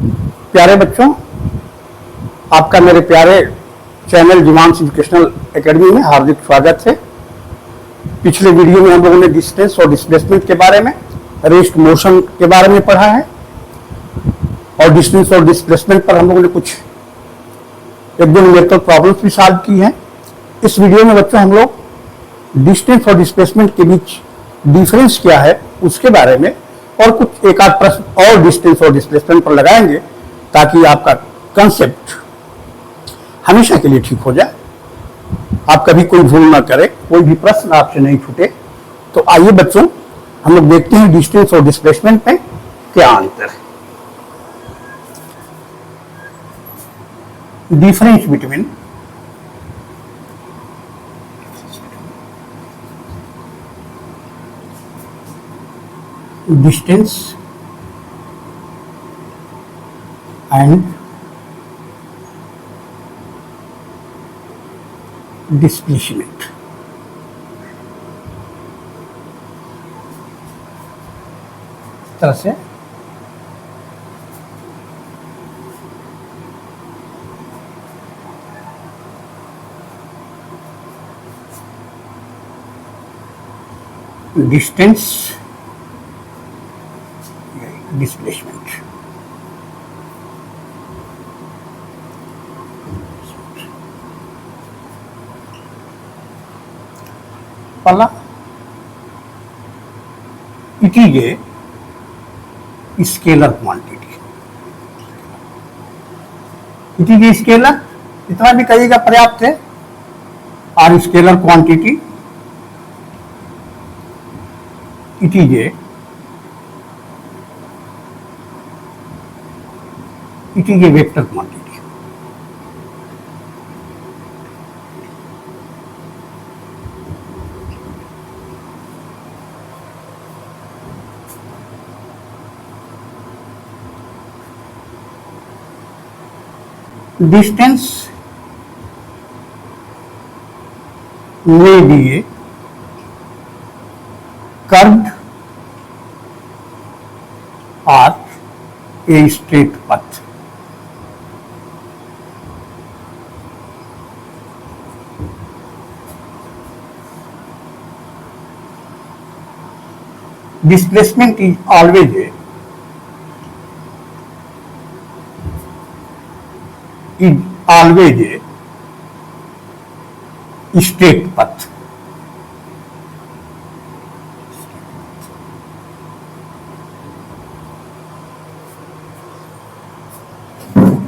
प्यारे बच्चों, आपका मेरे प्यारे चैनल दिवांश एजुकेशनल एकेडमी में हार्दिक स्वागत है। पिछले वीडियो में हम लोगों ने डिस्टेंस और डिस्प्लेसमेंट के बारे में, रेस्ट मोशन के बारे में पढ़ा है और डिस्टेंस और डिस्प्लेसमेंट पर हम लोगों ने कुछ एक दो न्यूमेरिकल प्रॉब्लम्स भी सॉल्व की हैं। इस वीडियो में बच्चों हम लोग डिस्टेंस और डिस्प्लेसमेंट के बीच डिफरेंस क्या है उसके बारे में और कुछ एक आध प्रश्न और डिस्टेंस और डिस्प्लेसमेंट पर लगाएंगे ताकि आपका कंसेप्ट हमेशा के लिए ठीक हो जाए, आप कभी कोई भूल ना करें, कोई भी प्रश्न आपसे नहीं छूटे। तो आइए बच्चों, हम लोग देखते हैं डिस्टेंस और डिस्प्लेसमेंट में क्या अंतर है। Difference between distance and displacement. तरह से डिस्टेंस डिस्प्लेसमेंट। पहला, it is a scalar quantity. It is a scalar, इतना भी कहिएगा पर्याप्त है। और scalar quantity, it is a vector quantity. Distance may be a curved or a straight path. Displacement is always a straight path.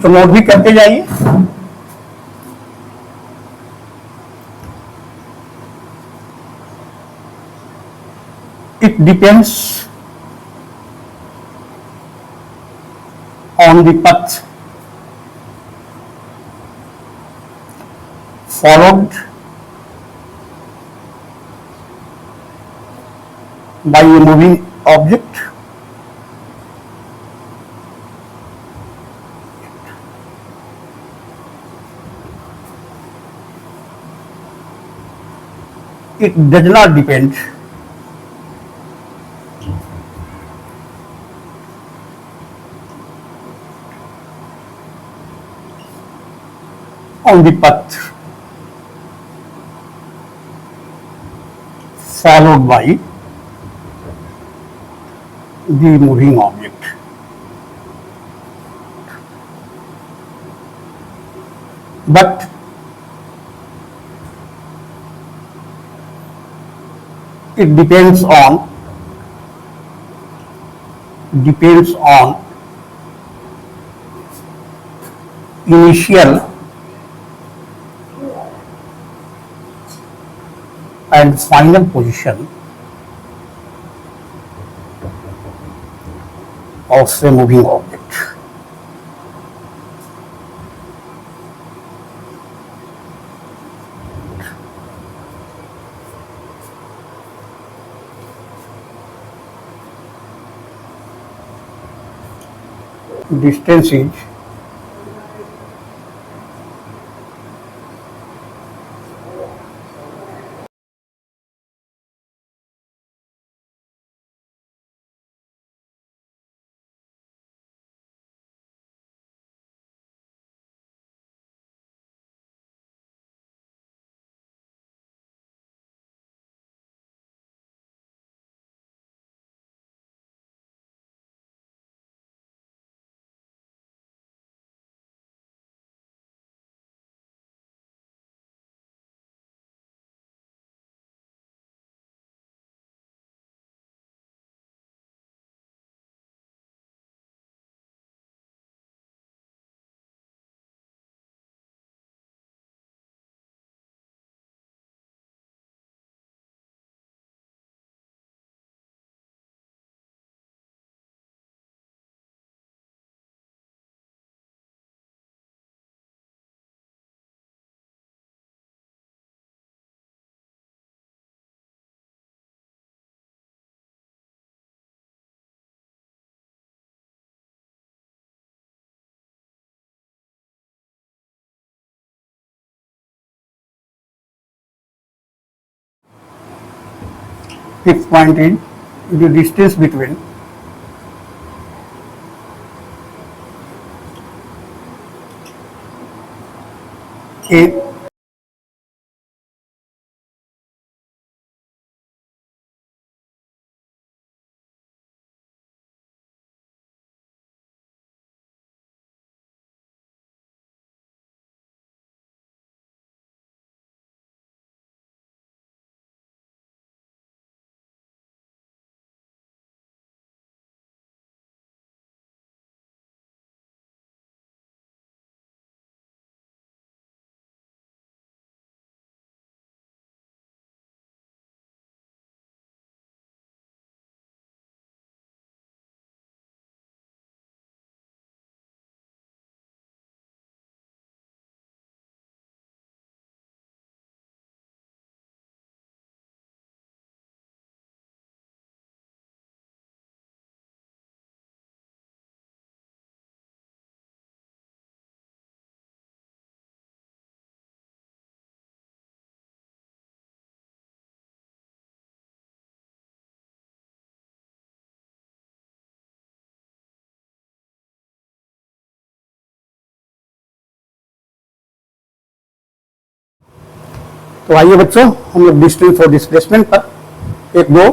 तो note भी करते जाइए। It depends on the path followed by a moving object it does not depend on the path followed by the moving object. But it depends on initial and final position of a moving object. Distance is Fifth point is the distance between A तो आइए बच्चों हम लोग distance और displacement पर एक दो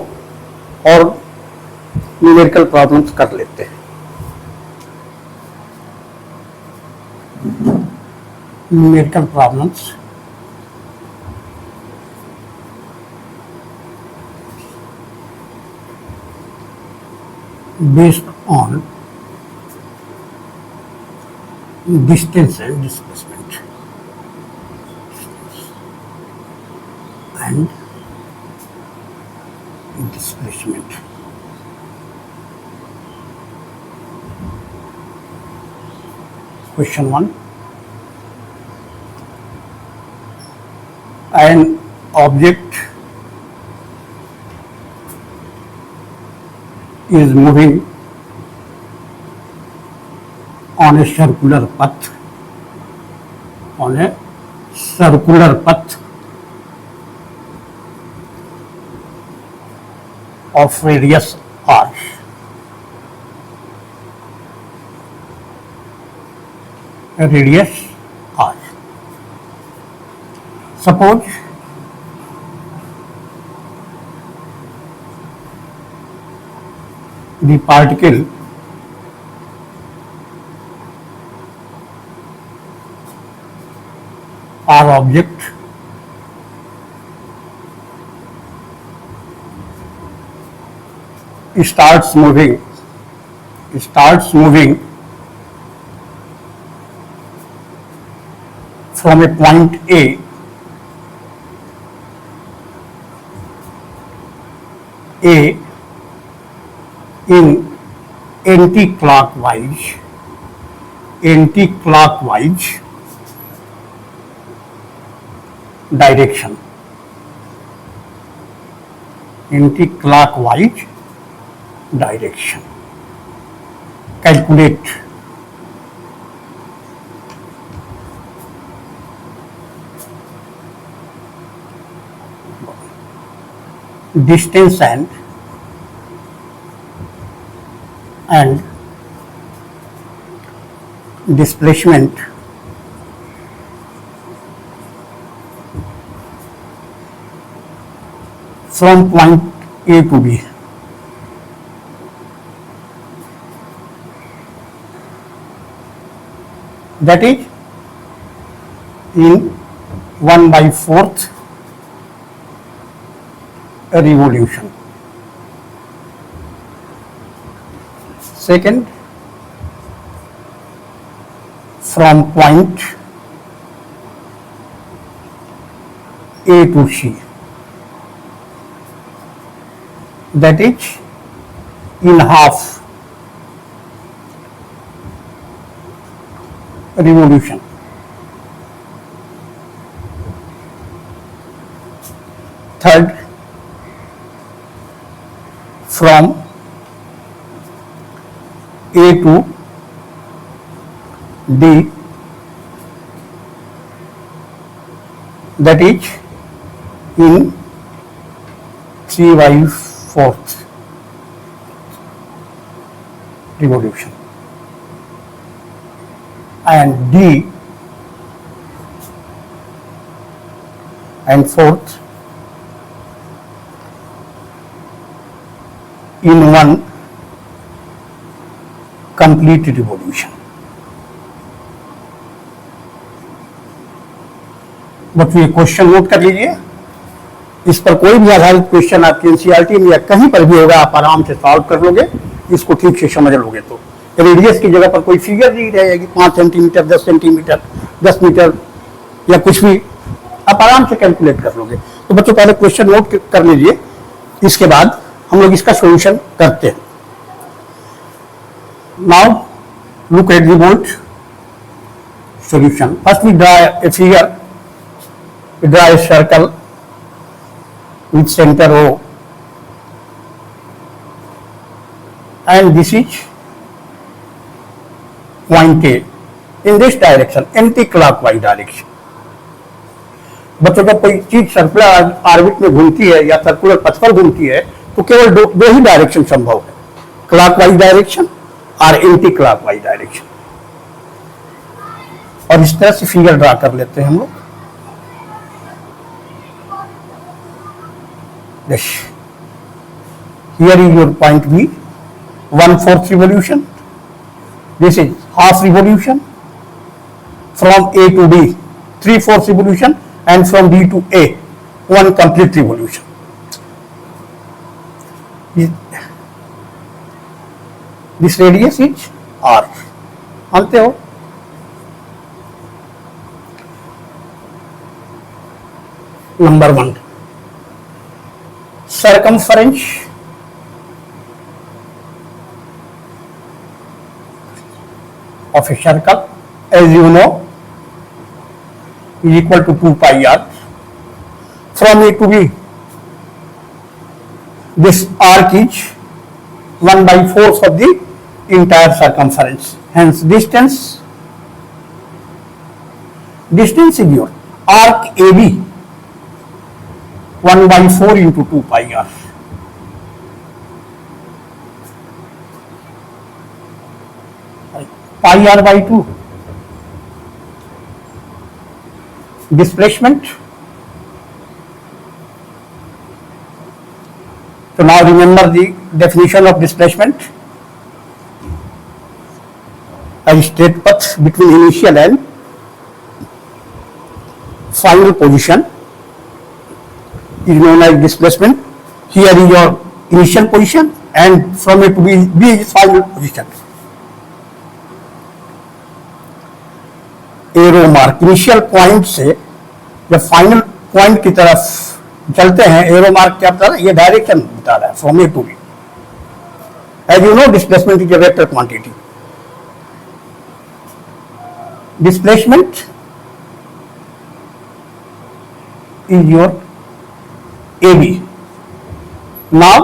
और न्यूमेरिकल प्रॉब्लम्स कर लेते हैं। Numerical problems based on distance and displacement and displacement. Question 1. An object is moving on a circular path, of radius r. Suppose the particle or object starts moving from a point A in anti-clockwise direction. Calculate distance and displacement from point A to B. That is in 1/4 revolution. Second, from point A to C, that is in half revolution. Third, from A to D, that is in 3/4 fourth revolution, and D and fourth in one complete revolution. बच्चों ये question note कर लीजिए, इस पर कोई भी आधारित question आपकी एनसीईआरटी में या कहीं पर भी होगा, आप आराम से सॉल्व कर लोगे, इसको ठीक से समझ लोगे। तो रेडियस की जगह पर कोई फिगर नहीं रहेगी, 5 सेंटीमीटर, 10 सेंटीमीटर, 10 मीटर या कुछ भी, आप आराम से कैलकुलेट कर लोगे। तो बच्चों पहले क्वेश्चन नोट कर लीजिए, इसके बाद हम लोग इसका सॉल्यूशन करते हैं। Now look at the board solution. First we draw a figure, we draw a circle with center O, and this is point A in this direction, anti-clockwise direction. बच्चों का कोई चीज सर्कुलर ऑर्बिट में घूमती है या सर्कुलर पथ पर घूमती है तो केवल दो ही डायरेक्शन संभव है, क्लॉकवाइज डायरेक्शन और एंटी क्लॉकवाइज डायरेक्शन। और इस तरह से फिगर ड्रा कर लेते हैं हम लोग। Yes. Here is your point B, 1/4 revolution. This is half revolution. From A to B, 3/4 revolution, and from B to A, 1 complete revolution. This radius is R. मानते हो? Number 1, circumference of a circle, as you know, is equal to 2 pi r. From A to B, this arc is 1/4 of the entire circumference. Hence, distance is your arc AB, 1/4 into 2 pi r. Pi r by 2. Displacement. So now remember the definition of displacement. A straight path between initial and final position is known as displacement. Here is your initial position and from A to B is final position. Arrow mark, initial point से जब final point की तरफ चलते हैं, arrow mark क्या बता रहा है? ये डायरेक्शन बता रहा है from A to B. As you know, displacement is a vector quantity. Displacement is your AB. Now,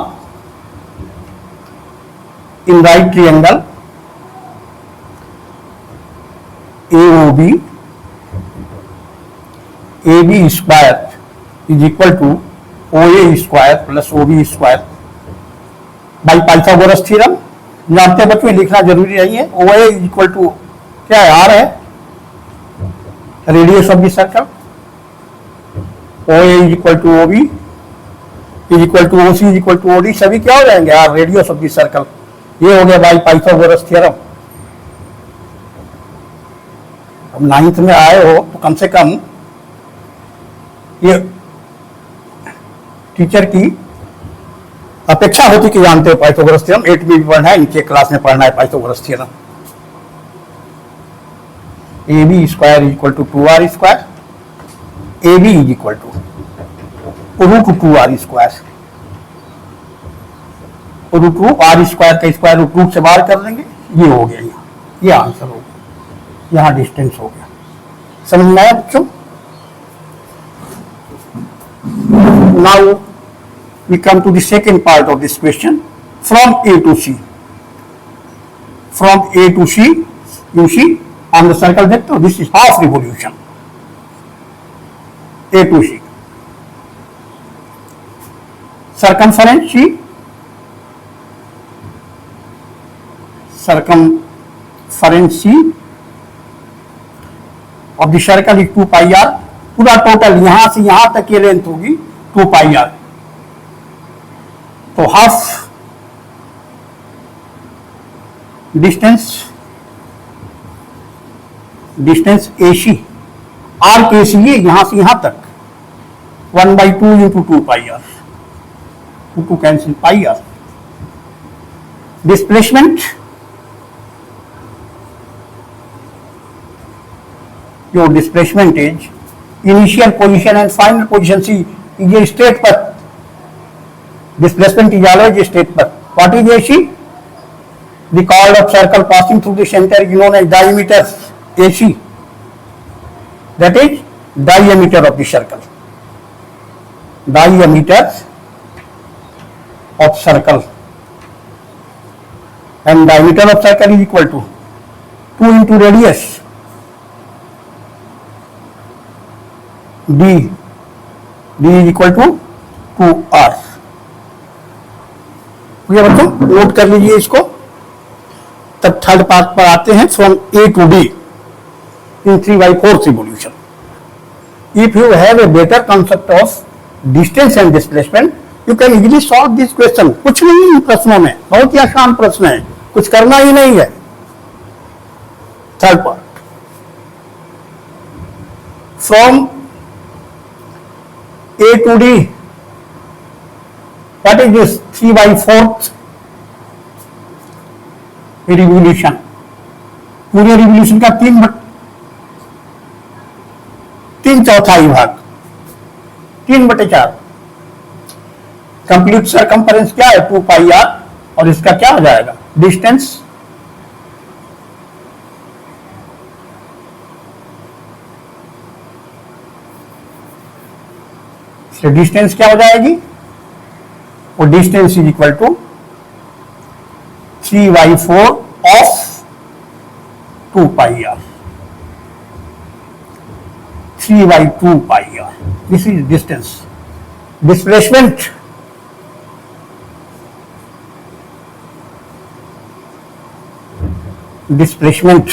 in right triangle, AOB, AB square is equal to OA square plus OB square by Pythagoras theorem. जानते हैं बच्चों, लिखना जरूरी नहीं है। OA is equal to क्या है? R है, radius of the circle. OA is equal to OB is equal to OC is equal to OD, सभी क्या हो जाएंगे? यार रेडियस ऑफ द सर्कल। ये हो गया बाई पाइथागोरस थ्योरम। अब 9th में आए हो तो कम से कम ये टीचर की अपेक्षा होती कि जानते हो पाइथागोरस थ्योरम। 8th में भी पढ़ना है, नीचे क्लास में पढ़ना है Pythagoras theorem. AB square is equal to 2R square, AB is equal to √2R square. √2R square का स्क्वायर √2 से बाहर कर देंगे, ये हो गया, ये आंसर हो गया, यहाँ डिस्टेंस हो गया। समझ में आया बच्चों? Now we come to the second part of this question, from A to C। From A to C, you see on the circle vector, this is half revolution. A to C. Circumference C circumference of the circle is 2 pi r। पूरा total यहां से यहां तक की length होगी 2 pi r। तो half distance AC, arc AC है यहां से यहां तक 1/2 into 2 pi r, 2 cancel pi r। Displacement, your displacement is initial position and final position। See, is a straight path, displacement is always a straight path। What is AC? The chord of circle passing through the center is known as diameter AC, that is diameter of the circle, diameter of circle, and diameter of circle is equal to 2 into radius d, d is equal to 2r। ये बच्चों note कर लीजिए इसको। तब third part पर आते हैं, from A to D in 3/4 revolution। If you have a better concept of distance and displacement, you can easily solve this question। कुछ नहीं है इन प्रश्नों में, बहुत ही आसान प्रश्न है, कुछ करना ही नहीं है। Third part, from A to D, what is this 3/4 revolution? पूरे रिवोल्यूशन का 3/4 भाग, 3/4। कंप्लीट सरकमफेरेंस क्या है? 2 pi r, और इसका क्या हो जाएगा? डिस्टेंस डिस्टेंस क्या हो जाएगी? वो distance is equal to 3/4 of 2 pi r, 3/2 pi r। This is distance। Displacement,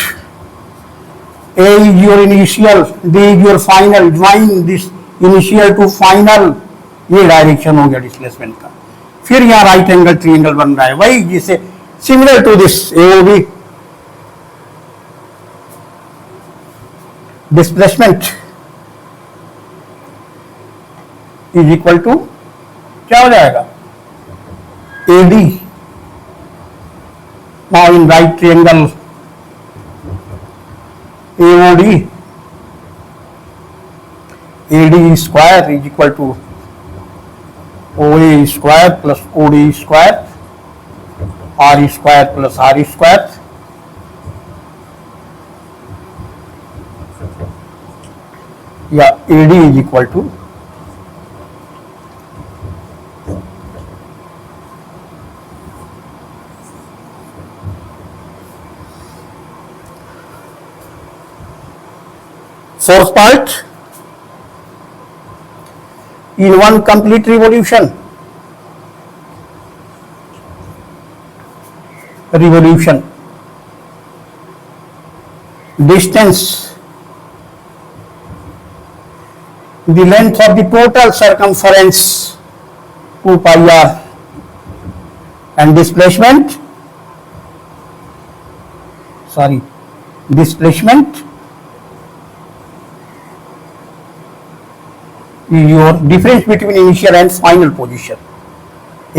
A is your initial, D is your final। Join this initial to final, ये डायरेक्शन हो गया डिस्प्लेसमेंट का। फिर यहाँ राइट एंगल ट्रायंगल बन रहा है, वही जिसे similar to this AOB। Displacement is equal to क्या हो जाएगा? AD। Now in right triangle AOD, AD square is equal to OA square plus OD square, R square plus R square, या AD is equal to fourth part, in one complete revolution, distance, the length of the total circumference 2 pi r, and displacement is your difference between initial and final position।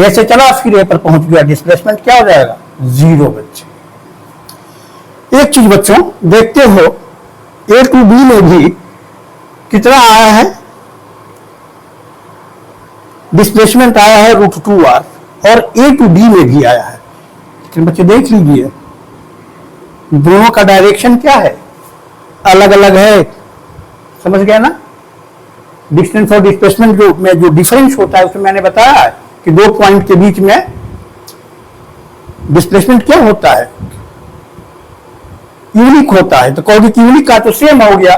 ऐसे चला फिर ए पर पहुंच गया, displacement क्या हो जाएगा? 0। बच्चे एक चीज बच्चों देखते हो, A to B में भी कितना आया है? डिस्प्लेसमेंट आया है √2r, और A to D में भी आया है। लेकिन बच्चे देख लीजिए, दोनों का डायरेक्शन क्या है? अलग अलग है। समझ गया ना? डिस्टेंस और डिस्प्लेसमेंट जो डिफरेंस होता है उसमें मैंने बताया है कि दो पॉइंट के बीच में डिस्प्लेसमेंट क्या होता है? यूनिक होता है। तो कहोगे कि यूनिक का तो सेम हो गया,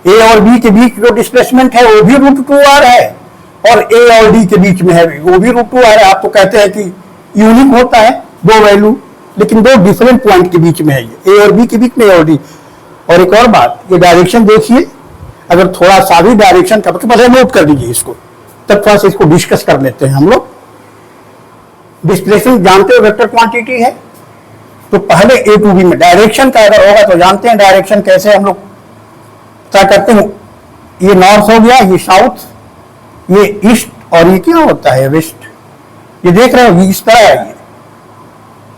ए और बी के बीच जो डिस्प्लेसमेंट है वो भी √2r है, और ए और डी के बीच में है वो भी √2r है। आप तो कहते हैं कि यूनिक होता है, दो वैल्यू, लेकिन दो डिफरेंट पॉइंट के बीच में है ये, ए और बी के बीच में और डी। और एक और बात, ये डायरेक्शन देखिए, अगर थोड़ा सा भी डायरेक्शन का पहले नोट कर लीजिए इसको, तब थोड़ा सा इसको डिस्कस कर लेते हैं हम लोग। डिस्प्लेसमेंट जानते हो वेक्टर क्वांटिटी है, तो पहले ए टू बी में डायरेक्शन का अगर होगा तो जानते हैं डायरेक्शन कैसे हम लोग क्या करते हैं। ये नॉर्थ हो गया, ये साउथ, ये ईस्ट, और ये क्या होता है वेस्ट। ये देख रहे हो इस तरह है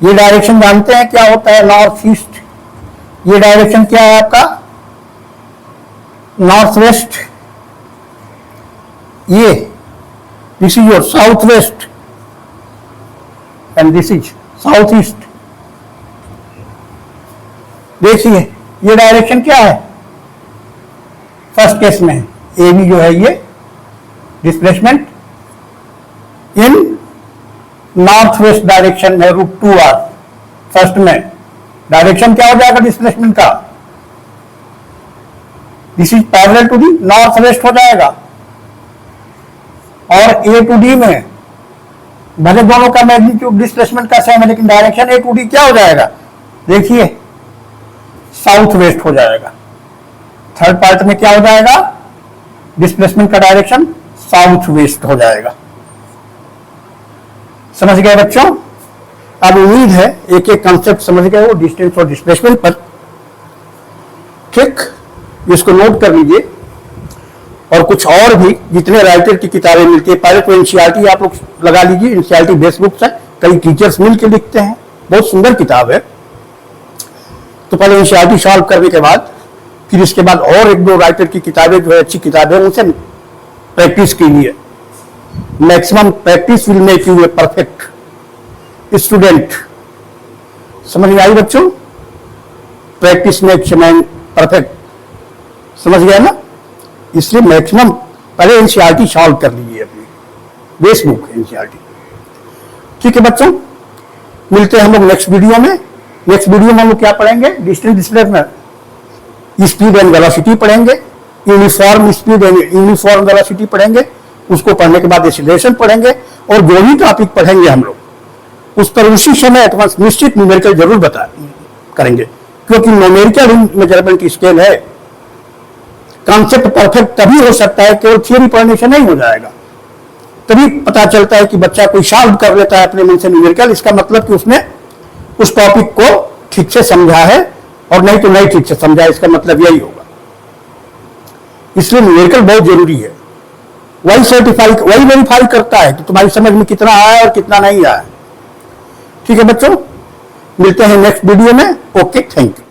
ये डायरेक्शन जानते हैं क्या होता है, नॉर्थ ईस्ट। ये डायरेक्शन क्या है आपका, नॉर्थ वेस्ट। ये this is your south west and this is south east. देखिए ये डायरेक्शन क्या है, फर्स्ट केस में ए बी जो है ये displacement in north west direction में √2r। फर्स्ट में डायरेक्शन क्या हो जाएगा डिस्प्लेसमेंट का, this is parallel to the north west हो जाएगा। और ए टू डी में भले दोनों का मैग्नीट्यूड डिस्प्लेसमेंट का सेम है, लेकिन डायरेक्शन ए टू डी क्या हो जाएगा, देखिए साउथ वेस्ट हो जाएगा। थर्ड पार्ट में क्या हो जाएगा, डिस्प्लेसमेंट का डायरेक्शन साउथ वेस्ट हो जाएगा। समझ गए बच्चों। अब उम्मीद है एक एक कंसेप्ट समझ गए हो डिस्टेंस और डिस्प्लेसमेंट पर। ठीक, इसको नोट कर लीजिए। और कुछ और भी जितने राइटर की किताबें मिलती है, पहले तो एनसीईआरटी आप लोग लगा लीजिए, एनसीईआरटी बेस बुक्स है, कई टीचर्स मिलकर लिखते हैं, बहुत सुंदर किताब है। तो पहले एनसीईआरटी सॉल्व करने के बाद फिर इसके बाद और एक दो राइटर की किताबें जो है अच्छी किताबें, उनसे प्रैक्टिस कीजिए। Maximum practice will make U a perfect student. समझ में आई बच्चों, प्रैक्टिस मेक्स मैन परफेक्ट, समझ गया ना। इसलिए मैक्सिमम पहले एनसीईआरटी सॉल्व कर लीजिए, अपनी बेस बुक एनसीईआरटी। ठीक है बच्चों, मिलते हैं हम लोग नेक्स्ट वीडियो में। नेक्स्ट वीडियो में हम लोग क्या पढ़ेंगे, distance displacement, speed and velocity पढ़ेंगे, uniform speed and uniform velocity पढ़ेंगे। उसको पढ़ने के बाद एक्सीलरेशन पढ़ेंगे, और जो भी टॉपिक पढ़ेंगे हम लोग उस पर उसी समय एडवांस निश्चित न्यूमेरिकल जरूर करेंगे, क्योंकि न्यूमेरिकल मेजरमेंट की स्केल है। कॉन्सेप्ट परफेक्ट तभी हो सकता है, केवल थियरी पढ़ने से नहीं हो जाएगा। तभी पता चलता है कि बच्चा कोई सॉल्व कर लेता है अपने मन से न्यूमेरिकल, इसका मतलब कि उसने उस टॉपिक को ठीक से समझा है, और नहीं तो नहीं ठीक से समझा, इसका मतलब यही होगा। इसलिए न्यूमेरिकल बहुत जरूरी है, वही वेरीफाई करता है कि तुम्हारी समझ में कितना आया और कितना नहीं आया। ठीक है बच्चों, मिलते हैं नेक्स्ट वीडियो में। Okay, thank you.